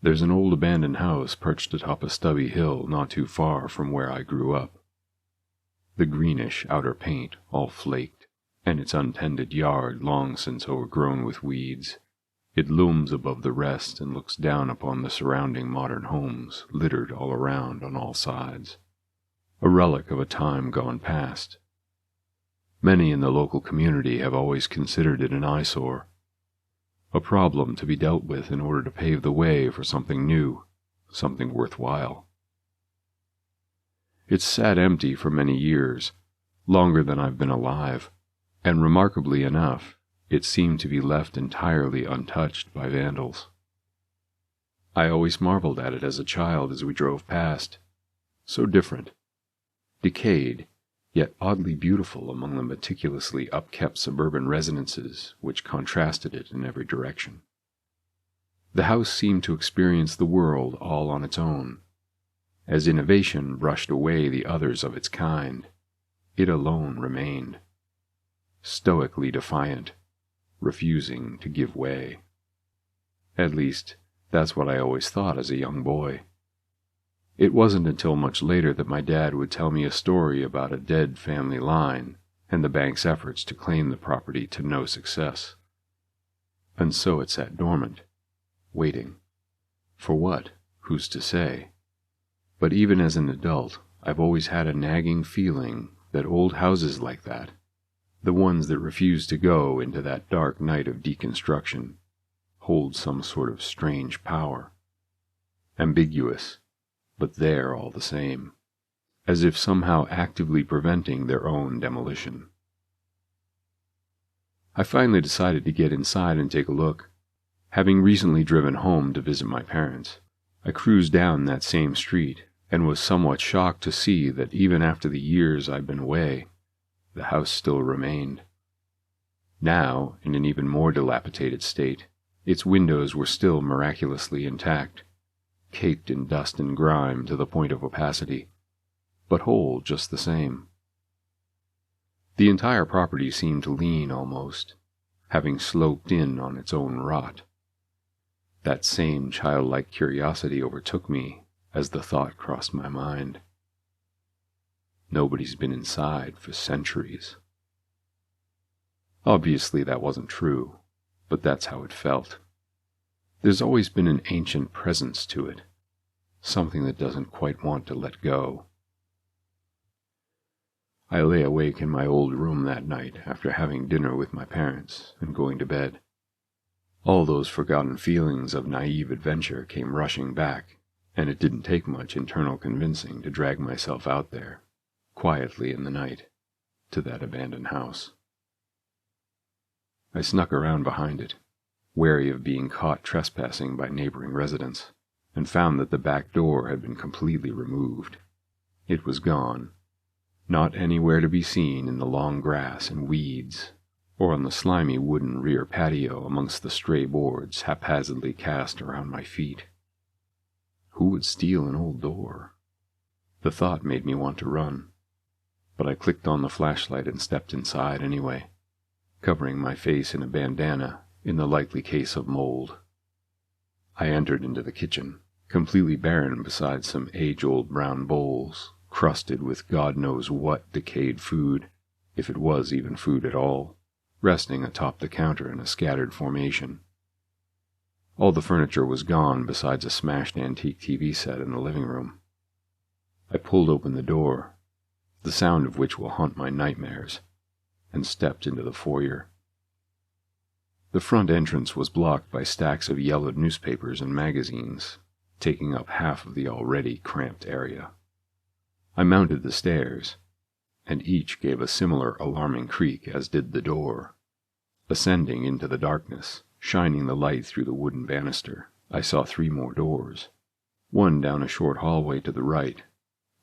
There's an old abandoned house perched atop a stubby hill not too far from where I grew up. The greenish outer paint all flaked, and its untended yard long since overgrown with weeds. It looms above the rest and looks down upon the surrounding modern homes littered all around on all sides. A relic of a time gone past. Many in the local community have always considered it an eyesore, a problem to be dealt with in order to pave the way for something new, something worthwhile. It's sat empty for many years, longer than I've been alive, and remarkably enough, it seemed to be left entirely untouched by vandals. I always marveled at it as a child as we drove past. So different. Decayed, yet oddly beautiful among the meticulously upkept suburban residences which contrasted it in every direction. The house seemed to experience the world all on its own. As innovation brushed away the others of its kind, it alone remained, stoically defiant, refusing to give way. At least, that's what I always thought as a young boy. It wasn't until much later that my dad would tell me a story about a dead family line and the bank's efforts to claim the property to no success. And so it sat dormant, waiting. For what? Who's to say? But even as an adult, I've always had a nagging feeling that old houses like that, the ones that refuse to go into that dark night of deconstruction, hold some sort of strange power. Ambiguous, but there all the same, as if somehow actively preventing their own demolition. I finally decided to get inside and take a look. Having recently driven home to visit my parents, I cruised down that same street and was somewhat shocked to see that even after the years I'd been away, the house still remained. Now, in an even more dilapidated state, its windows were still miraculously intact, caked in dust and grime to the point of opacity, but whole just the same. The entire property seemed to lean almost, having sloped in on its own rot. That same childlike curiosity overtook me as the thought crossed my mind. Nobody's been inside for centuries. Obviously that wasn't true, but that's how it felt. There's always been an ancient presence to it, something that doesn't quite want to let go. I lay awake in my old room that night after having dinner with my parents and going to bed. All those forgotten feelings of naive adventure came rushing back, and it didn't take much internal convincing to drag myself out there, quietly in the night, to that abandoned house. I snuck around behind it, wary of being caught trespassing by neighboring residents, and found that the back door had been completely removed. It was gone, not anywhere to be seen in the long grass and weeds, or on the slimy wooden rear patio amongst the stray boards haphazardly cast around my feet. Who would steal an old door? The thought made me want to run, but I clicked on the flashlight and stepped inside anyway, covering my face in a bandana in the likely case of mold. I entered into the kitchen, completely barren beside some age-old brown bowls, crusted with God knows what decayed food, if it was even food at all, resting atop the counter in a scattered formation. All the furniture was gone besides a smashed antique TV set in the living room. I pulled open the door, the sound of which will haunt my nightmares, and stepped into the foyer. The front entrance was blocked by stacks of yellowed newspapers and magazines, taking up half of the already cramped area. I mounted the stairs, and each gave a similar alarming creak as did the door. Ascending into the darkness, shining the light through the wooden banister, I saw 3 more doors, one down a short hallway to the right,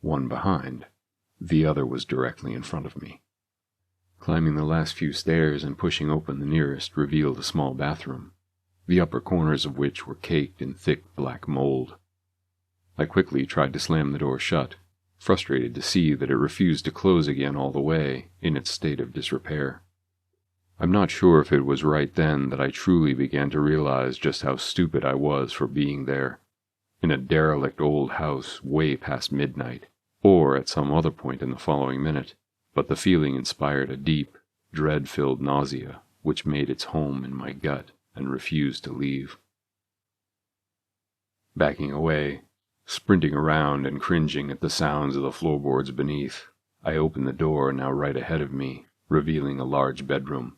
one behind, the other was directly in front of me. Climbing the last few stairs and pushing open the nearest revealed a small bathroom, the upper corners of which were caked in thick black mold. I quickly tried to slam the door shut, frustrated to see that it refused to close again all the way in its state of disrepair. I'm not sure if it was right then that I truly began to realize just how stupid I was for being there, in a derelict old house way past midnight, or at some other point in the following minute, but the feeling inspired a deep, dread-filled nausea which made its home in my gut and refused to leave. Backing away, sprinting around and cringing at the sounds of the floorboards beneath, I opened the door now right ahead of me, revealing a large bedroom.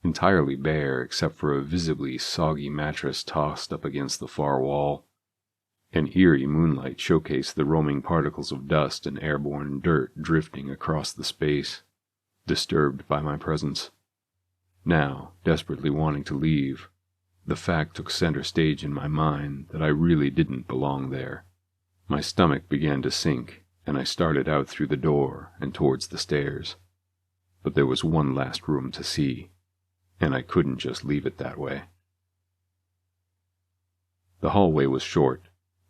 Entirely bare except for a visibly soggy mattress tossed up against the far wall. An eerie moonlight showcased the roaming particles of dust and airborne dirt drifting across the space, disturbed by my presence. Now, desperately wanting to leave, the fact took center stage in my mind that I really didn't belong there. My stomach began to sink, and I started out through the door and towards the stairs. But there was one last room to see, and I couldn't just leave it that way. The hallway was short,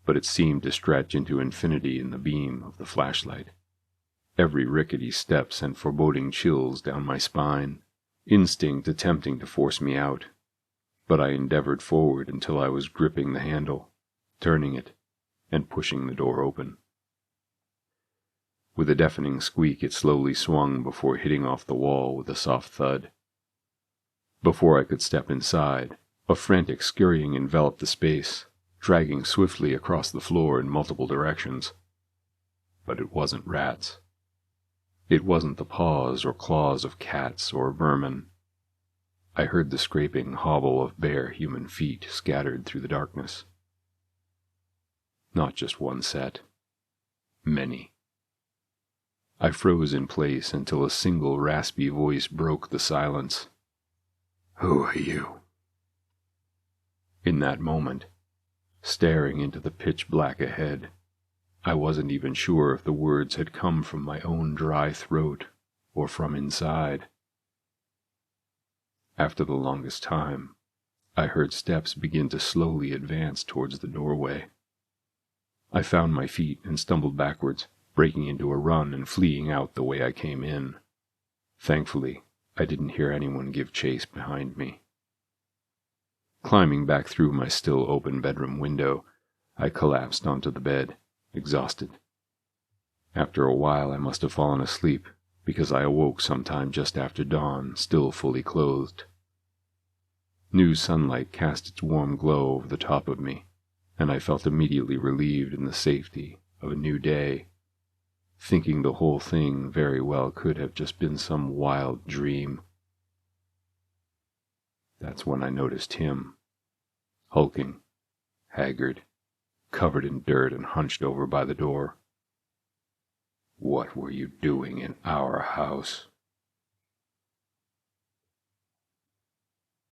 but it seemed to stretch into infinity in the beam of the flashlight. Every rickety step sent foreboding chills down my spine, instinct attempting to force me out. But I endeavored forward until I was gripping the handle, turning it, and pushing the door open. With a deafening squeak, it slowly swung before hitting off the wall with a soft thud. Before I could step inside, a frantic scurrying enveloped the space, dragging swiftly across the floor in multiple directions. But it wasn't rats. It wasn't the paws or claws of cats or vermin. I heard the scraping hobble of bare human feet scattered through the darkness. Not just one set. Many. I froze in place until a single raspy voice broke the silence. "Who are you?" In that moment, staring into the pitch black ahead, I wasn't even sure if the words had come from my own dry throat or from inside. After the longest time, I heard steps begin to slowly advance towards the doorway. I found my feet and stumbled backwards, breaking into a run and fleeing out the way I came in. Thankfully, I didn't hear anyone give chase behind me. Climbing back through my still open bedroom window, I collapsed onto the bed, exhausted. After a while I must have fallen asleep, because I awoke sometime just after dawn, still fully clothed. New sunlight cast its warm glow over the top of me, and I felt immediately relieved in the safety of a new day, thinking the whole thing very well could have just been some wild dream. That's when I noticed him, hulking, haggard, covered in dirt and hunched over by the door. "What were you doing in our house?"